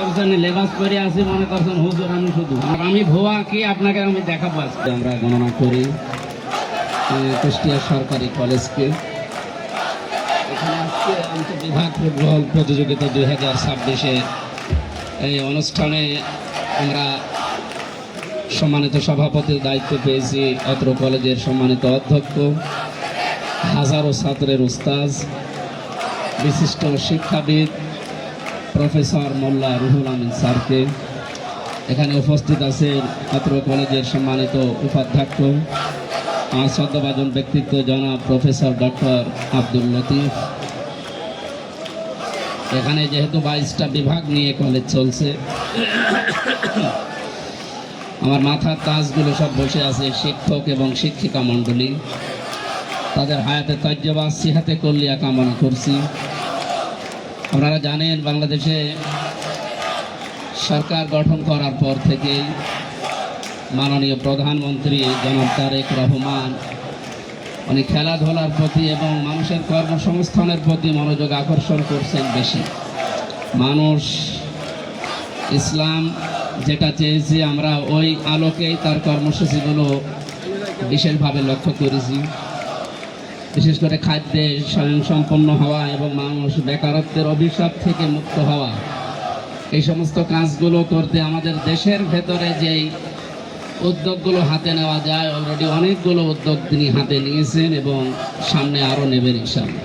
ভাবছেন লেবাস পরে আসি, মনে করছেন হুজুর আমি শুধু আমি ভুয়া কি আপনাকে আমি দেখাবো। আজকে আমরা গণনা করি কুষ্টিয়া সরকারি কলেজকে। এখানে আজকে আন্তঃবিভাগ ফুটবল প্রতিযোগিতা 2026-এ এই অনুষ্ঠানে আমরা সম্মানিত সভাপতির দায়িত্ব পেয়েছি অত্র কলেজের সম্মানিত অধ্যক্ষ, হাজারো ছাত্রের উস্তাদ, বিশিষ্ট শিক্ষাবিদ প্রফেসর মোল্লা রুহুল আমিন স্যারকে। এখানে উপস্থিত আছেন অত্র কলেজের সম্মানিত উপাধ্যক্ষ, আমার শ্রদ্ধাভাজন ব্যক্তিত্ব জনাব প্রফেসর ডক্টর আব্দুল লতিফ। এখানে যেহেতু 22টা বিভাগ নিয়ে কলেজ চলছে, আমার মাথার তাজগুলো সব বসে আছে শিক্ষক এবং শিক্ষিকা মণ্ডলী। তাদের হায়াতে তাজ্জবা সিহাতে কল্লিয়া কামনা করছি। আপনারা জানেন বাংলাদেশে সরকার গঠন করার পর থেকেই মাননীয় প্রধানমন্ত্রী জনাব তারেক রহমান উনি খেলাধুলার প্রতি এবং মানুষের কর্মসংস্থানের প্রতি মনোযোগ আকর্ষণ করছেন বেশি। মানুষ ইসলাম যেটা চেয়েছে আমরা ওই আলোকেই তার কর্মসূচিগুলো বিশেষভাবে লক্ষ্য করেছি। বিশেষ করে খাদ্যে স্বয়ংসম্পন্ন হওয়া এবং মানুষ বেকারত্বের অভিশাপ থেকে মুক্ত হওয়া, এই সমস্ত কাজগুলো করতে আমাদের দেশের ভেতরে যেই উদ্যোগগুলো হাতে নেওয়া যায়, অলরেডি অনেকগুলো উদ্যোগ তিনি হাতে নিয়েছেন এবং সামনে আরও নেবেন ইনশাআল্লাহ।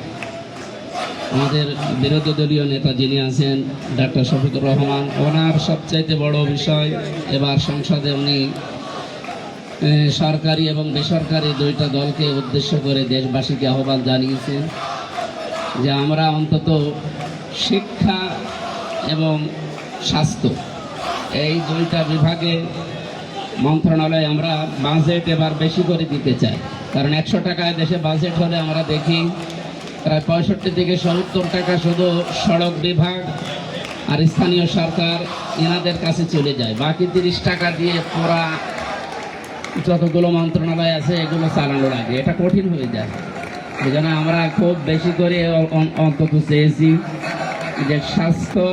আমাদের বিরোধী দলীয় নেতা যিনি আছেন ডাক্তার শফিকুর রহমান, ওনার সবচাইতে বড় বিষয় এবার সংসদে উনি সরকারি এবং বেসরকারি দুইটা দলকে উদ্দেশ্য করে দেশবাসীকে আহ্বান জানিয়েছেন যে আমরা অন্তত শিক্ষা এবং স্বাস্থ্য এই দুইটা বিভাগে মন্ত্রণালয়ে আমরা বাজেট এবার বেশি করে দিতে চাই। কারণ 100 টাকায় দেশে বাজেট হলে আমরা দেখি প্রায় 65 থেকে 70 টাকা শুধু সড়ক বিভাগ আর স্থানীয় সরকার এনাদের কাছে চলে যায়। বাকি 30 টাকা দিয়ে পুরা যতগুলো মন্ত্রণালয় আছে এগুলো চালানো লাগে, এটা কঠিন হয়ে যায়। এই জন্য আমরা খুব বেশি করে অন্তত চেয়েছি যে স্বাস্থ্য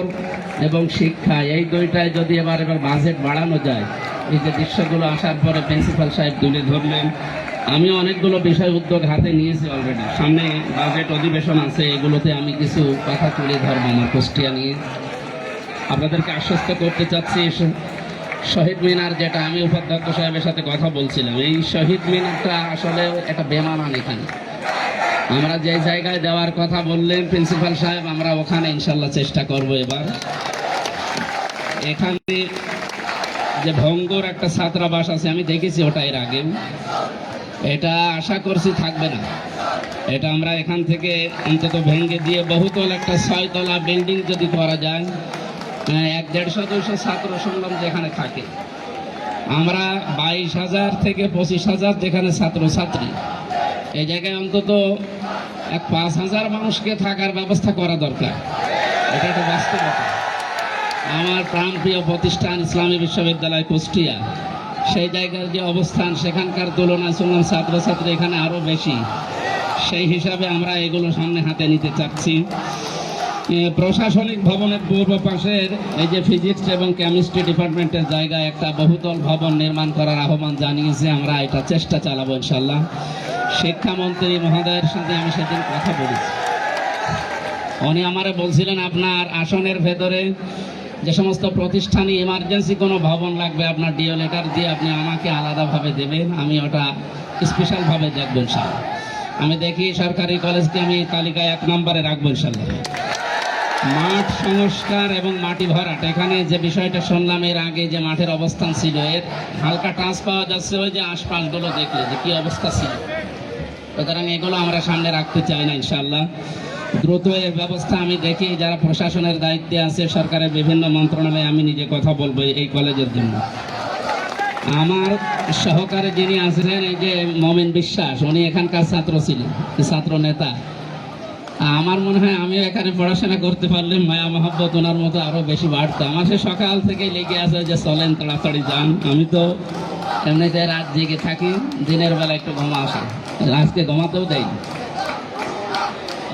এবং শিক্ষা এই দুইটায় যদি এবার বাজেট বাড়ানো যায়। এই যে দৃশ্যগুলো আসার পরে প্রিন্সিপাল সাহেব তুলে ধরলেন, আমি অনেকগুলো বিষয় উদ্যোগ হাতে নিয়েছি অলরেডি। সামনে বাজেট অধিবেশন আছে, এগুলোতে আমি কিছু কথা তুলে ধরবো আমার কুষ্টিয়া নিয়ে। আপনাদেরকে আশ্বস্ত করতে চাচ্ছি শহীদ মিনার, যেটা আমি উপাধ্যক্ষ সাহেবের সাথে কথা বলছিলাম, এই শহীদ মিনারটা আসলে একটা বেমানান। এখানে আমরা যে জায়গায় দেওয়ার কথা বললেন প্রিন্সিপাল সাহেব, আমরা ওখানে ইনশাল্লাহ চেষ্টা করব। এবার এখানে যে ভঙ্গুর একটা ছাত্রাবাস আছে, আমি দেখেছি ওটা এর আগে, এটা আশা করছি থাকবে না। এটা আমরা এখান থেকে অন্তত ভেঙে দিয়ে বহুতল একটা 6 তলা বিল্ডিং যদি করা যায়, 150-200 ছাত্র সংগ্রাম যেখানে থাকে, আমরা 22,000 থেকে 25,000 যেখানে ছাত্রছাত্রী, এই জায়গায় অন্তত 5,000 মানুষকে থাকার ব্যবস্থা করা দরকার। এটা একটা বাস্তবতা। আমার প্রাণপ্রিয় প্রতিষ্ঠান ইসলামী বিশ্ববিদ্যালয় কুষ্টিয়া, সেই জায়গার যে অবস্থান সেখানকার তুলনায় শুনলাম ছাত্রছাত্রী এখানে আরও বেশি। সেই হিসাবে আমরা এগুলো সামনে হাতে নিতে চাচ্ছি। প্রশাসনিক ভবনের পূর্ব পাশের এই যে ফিজিক্স এবং কেমিস্ট্রি ডিপার্টমেন্টের জায়গায় একটা বহুতল ভবন নির্মাণ করার আহ্বান জানিয়েছে। আমরা এটা চেষ্টা চালাবো ইনশাল্লাহ। শিক্ষামন্ত্রী মহোদয়ের সাথে আমি সেদিন কথা বলেছি, উনি আমারে বলছিলেন আপনার আসনের ভেতরে যে সমস্ত প্রতিষ্ঠানে ইমার্জেন্সি কোনো ভবন লাগবে আপনার ডিও লেটার দিয়ে আপনি আমাকে আলাদাভাবে দেবেন, আমি ওটা স্পেশালভাবে দেখবো ইনশাল্লাহ। আমি দেখি সরকারি কলেজকে আমি তালিকায় 1 নম্বরে রাখবো ইনশাল্লাহ। মাঠ সংস্কার এবং মাটি ভরাট, এখানে যে বিষয়টা শুনলাম এর আগে যে মাঠের অবস্থান ছিল, এর হালকা টাচ পাওয়া যাচ্ছে ওই যে আশপাশগুলো দেখলে যে কি অবস্থা ছিল। সুতরাং এগুলো আমরা সামনে রাখতে চাই না ইনশাল্লাহ। দ্রুত এর ব্যবস্থা আমি দেখি যারা প্রশাসনের দায়িত্বে আছে সরকারের বিভিন্ন মন্ত্রণালয়ে, আমি নিজে কথা বলবো এই কলেজের জন্য। আমার সহকারে যিনি আছেন এই যে মমিন বিশ্বাস, উনি এখানকার ছাত্র ছিলেন, ছাত্র নেতা। আমার মনে হয় আমিও এখানে পড়াশোনা করতে পারলে মায়া মহব্বত ওনার মতো আরো বেশি বাড়তো। আমার সে সকাল থেকে লেগে আছে যে চলেন তাড়াতাড়ি যান। আমি তো এমনিতে রাত জেগে থাকি, দিনের বেলা একটু ঘুমা আসে, আজকে ঘুমাতেও দেয়।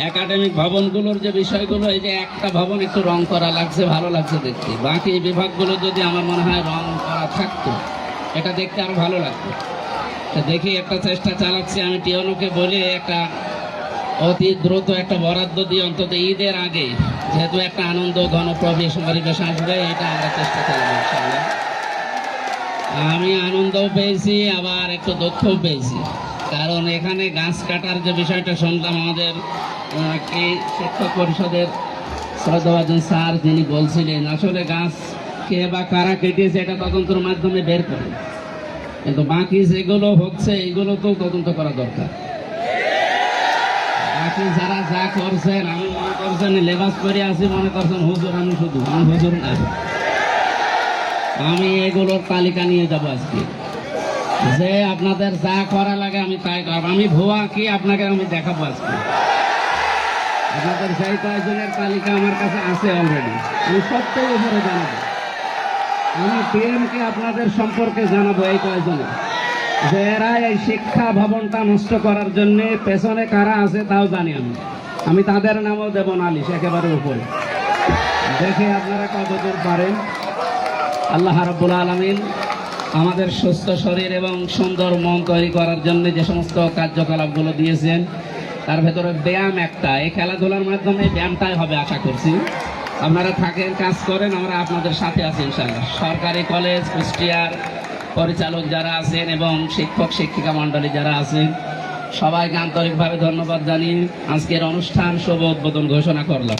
একাডেমিক ভবনগুলোর যে বিষয়গুলো, এই যে একটা ভবন একটু রং করা লাগছে, ভালো লাগছে দেখতে, বাকি বিভাগগুলো যদি আমার মনে হয় রং করা থাকতো, এটা দেখতে আরো ভালো লাগতো। তা দেখি একটা চেষ্টা চালাচ্ছি, আমি টিওনোকে বলে একটা অতি দ্রুত একটা বরাদ্দ দিয়ে অন্তত ঈদের আগে, যেহেতু একটা আনন্দ ঘন পরিবেশ আসবে, এটা আমরা চেষ্টা চালাবো ইনশাআল্লাহ। আমি আনন্দও পেয়েছি, আবার একটু দুঃখও পেয়েছি, কারণ এখানে গাছ কাটার যে বিষয়টা শুনলাম, আমাদের এই শিক্ষক পরিষদের শ্রদ্ধাভাজন স্যার যিনি বলছিলেন, আসলে গাছ কে বা কারা কেটেছে এটা তদন্তের মাধ্যমে বের করে, কিন্তু বাকি যেগুলো হচ্ছে এগুলো তো তদন্ত করা দরকার। বাকি যারা যা করছেন, আমি মনে করছেন লেবাস করে আছি, মনে করছেন হুজুর, আমি হুজুর না, আমি এগুলোর তালিকা নিয়ে যাবো আজকে, যে আপনাদের যা করা লাগে আমি তাই করবো। আমি ভুয়া কি আপনাকে আমি দেখাবো আজকে। আপনাদের সেই কয়েকজনের তালিকা আমার কাছে আছে অলরেডি, আমি সত্যের উপরে জানাবো। আমি পিএমকে আপনাদের সম্পর্কে জানাবো, এই কয়েকজনের, যে এরা এই শিক্ষা ভবনটা নষ্ট করার জন্য পেছনে কারা আছে তাও জানি আমি তাদের নামও দেব নালিশ একেবারে উপরে। দেখে আপনারা কতদূর পারেন। আল্লাহ রাব্বুল আলামিন আমাদের সুস্থ শরীর এবং সুন্দর মন তৈরি করার জন্য যে সমস্ত কার্যকলাপগুলো দিয়েছেন, তার ভেতরে ব্যায়াম একটা, এই খেলাধুলার মাধ্যমে ব্যায়ামটাই হবে আশা করছি। আপনারা থাকেন, কাজ করেন, আমরা আপনাদের সাথে আছি ইনশাআল্লাহ। সরকারি কলেজ কুষ্টিয়ার পরিচালক যারা আছেন এবং শিক্ষক শিক্ষিকা মণ্ডলী যারা আছেন, সবাইকে আন্তরিকভাবে ধন্যবাদ জানিয়ে আজকের অনুষ্ঠান শুভ উদ্বোধন ঘোষণা করলাম।